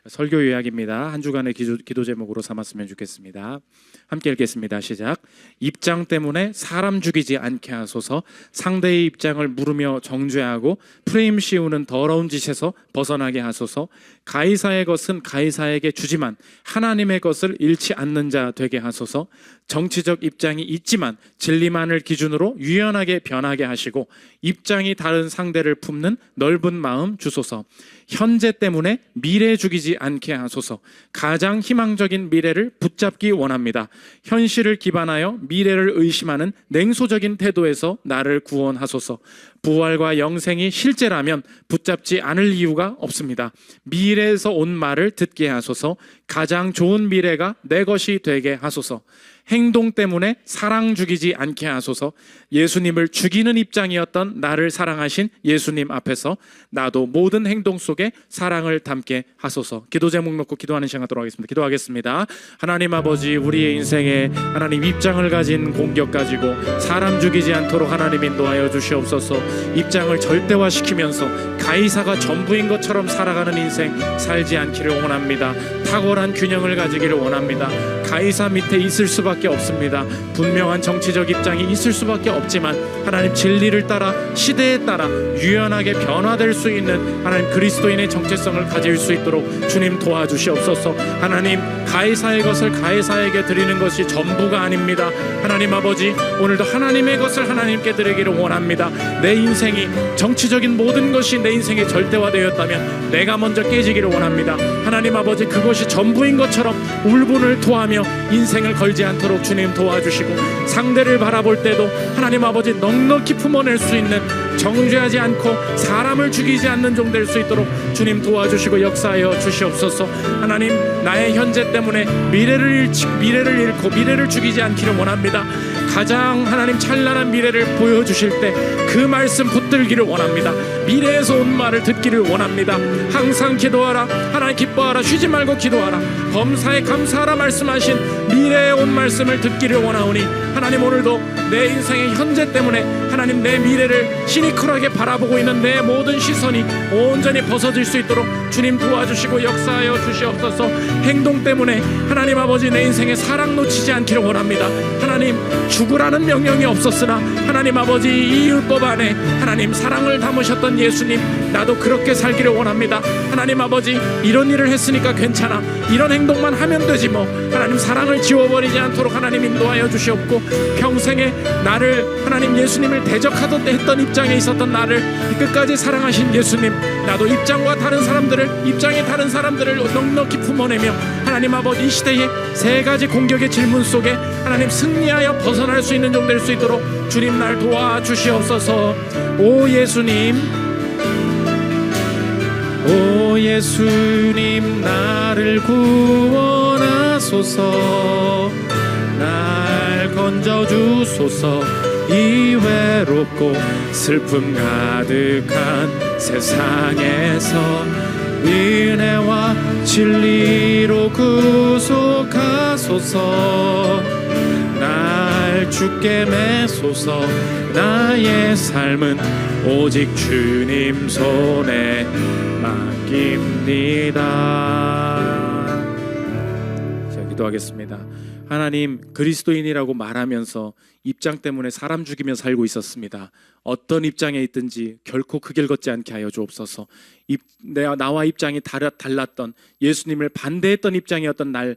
설교 요약입니다. 한 주간의 기도 제목으로 삼았으면 좋겠습니다. 함께 읽겠습니다. 시작. 입장 때문에 사람 죽이지 않게 하소서. 상대의 입장을 물으며 정죄하고 프레임 씌우는 더러운 짓에서 벗어나게 하소서. 가이사의 것은 가이사에게 주지만 하나님의 것을 잃지 않는 자 되게 하소서. 정치적 입장이 있지만 진리만을 기준으로 유연하게 변하게 하시고 입장이 다른 상대를 품는 넓은 마음 주소서. 현재 때문에 미래 죽이지 않게 하소서. 가장 희망적인 미래를 붙잡기 원합니다. 현실을 기반하여 미래를 의심하는 냉소적인 태도에서 나를 구원하소서. 부활과 영생이 실제라면 붙잡지 않을 이유가 없습니다. 미래에서 온 말을 듣게 하소서. 가장 좋은 미래가 내 것이 되게 하소서. 행동 때문에 사랑 죽이지 않게 하소서. 예수님을 죽이는 입장이었던 나를 사랑하신 예수님 앞에서 나도 모든 행동 속에 사랑을 담게 하소서. 기도 제목 놓고 기도하는 시간 갖도록 하겠습니다. 기도하겠습니다. 하나님 아버지, 우리의 인생에 하나님 입장을 가진 공격 가지고 사람 죽이지 않도록 하나님 인도하여 주시옵소서. 입장을 절대화시키면서 가이사가 전부인 것처럼 살아가는 인생 살지 않기를 원합니다. 탁월한 균형을 가지기를 원합니다. 가이사 밑에 있을 수밖에 없습니다. 분명한 정치적 입장이 있을 수밖에 없지만 하나님 진리를 따라 시대에 따라 유연하게 변화될 수 있는 하나님 그리스도인의 정체성을 가질 수 있도록 주님 도와주시옵소서. 하나님, 가이사의 것을 가이사에게 드리는 것이 전부가 아닙니다. 하나님 아버지, 오늘도 하나님의 것을 하나님께 드리기를 원합니다. 내 인생이 정치적인 모든 것이 내 인생에 절대화되었다면 내가 먼저 깨지기를 원합니다. 하나님 아버지, 그것이 전부인 것처럼 울분을 토하며 인생을 걸지 않도록 주님 도와주시고, 상대를 바라볼 때도 하나님 아버지 넉넉히 품어낼 수 있는, 정죄하지 않고 사람을 죽이지 않는 종 될 수 있도록 주님 도와주시고 역사하여 주시옵소서. 하나님, 나의 현재 때문에 미래를 잃고 미래를 죽이지 않기를 원합니다. 가장 하나님 찬란한 미래를 보여주실 때 그 말씀 붙들기를 원합니다. 미래에서 온 말을 듣기를 원합니다. 항상 기도하라, 하나님 기뻐하라, 쉬지 말고 기도하라, 범사에 감사하라 말씀하신 미래에 온 말씀을 듣기를 원하오니 하나님, 오늘도 내 인생의 현재 때문에 하나님 내 미래를 시니컬하게 바라보고 있는 내 모든 시선이 온전히 벗어질 수 있도록 주님 도와주시고 역사하여 주시옵소서. 행동 때문에 하나님 아버지 내 인생에 사랑 놓치지 않기를 원합니다. 하나님, 죽으라는 명령이 없었으나 하나님 아버지 이 율법 안에 하나님 사랑을 담으셨던 예수님, 나도 그렇게 살기를 원합니다. 하나님 아버지, 이런 일을 했으니까 괜찮아, 이런 행동만 하면 되지 뭐, 하나님 사랑을 지워버리지 않도록 하나님 인도하여 주시옵고, 평생에 나를 하나님 예수님을 대적하던 했던 입장에 있었던 나를 끝까지 사랑하신 예수님, 나도 입장이 다른 사람들을 넉넉히 품어내며 하나님 아버지 이 시대의 세 가지 공격의 질문 속에 하나님 승리하여 벗어날 수 있는 종 될 수 있도록 주님 날 도와주시옵소서. 오 예수님, 오 예수님, 나를 구원하소서. 날 건져주소서. 이 외롭고 슬픔 가득한 세상에서 은혜와 진리로 구속하소서. 날 주께 매소서. 나의 삶은 오직 주님 손에 맡깁니다. 자, 기도하겠습니다. 하나님, 그리스도인이라고 말하면서 입장 때문에 사람 죽이며 살고 있었습니다. 어떤 입장에 있든지 결코 그 길 걷지 않게 하여 주옵소서. 나와 입장이 달랐던, 예수님을 반대했던 입장이었던 날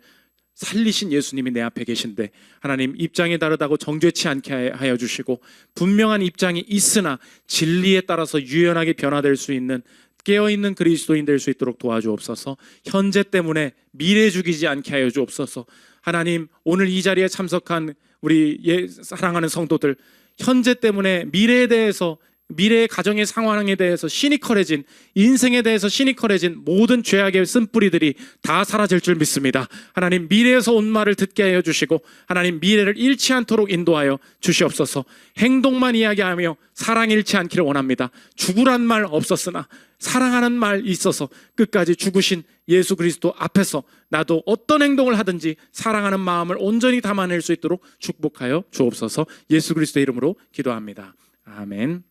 살리신 예수님이 내 앞에 계신데 하나님, 입장이 다르다고 정죄치 않게 하여 주시고, 분명한 입장이 있으나 진리에 따라서 유연하게 변화될 수 있는 깨어있는 그리스도인 될 수 있도록 도와주옵소서. 현재 때문에 미래 죽이지 않게 하여 주옵소서. 하나님, 오늘 이 자리에 참석한 우리 사랑하는 성도들, 현재 때문에 미래에 대해서, 미래의 가정의 상황에 대해서 시니컬해진, 인생에 대해서 시니컬해진 모든 죄악의 쓴뿌리들이 다 사라질 줄 믿습니다. 하나님, 미래에서 온 말을 듣게 하여 주시고 하나님, 미래를 잃지 않도록 인도하여 주시옵소서. 행동만 이야기하며 사랑 잃지 않기를 원합니다. 죽으란 말 없었으나 사랑하는 말 있어서 끝까지 죽으신 예수 그리스도 앞에서 나도 어떤 행동을 하든지 사랑하는 마음을 온전히 담아낼 수 있도록 축복하여 주옵소서. 예수 그리스도의 이름으로 기도합니다. 아멘.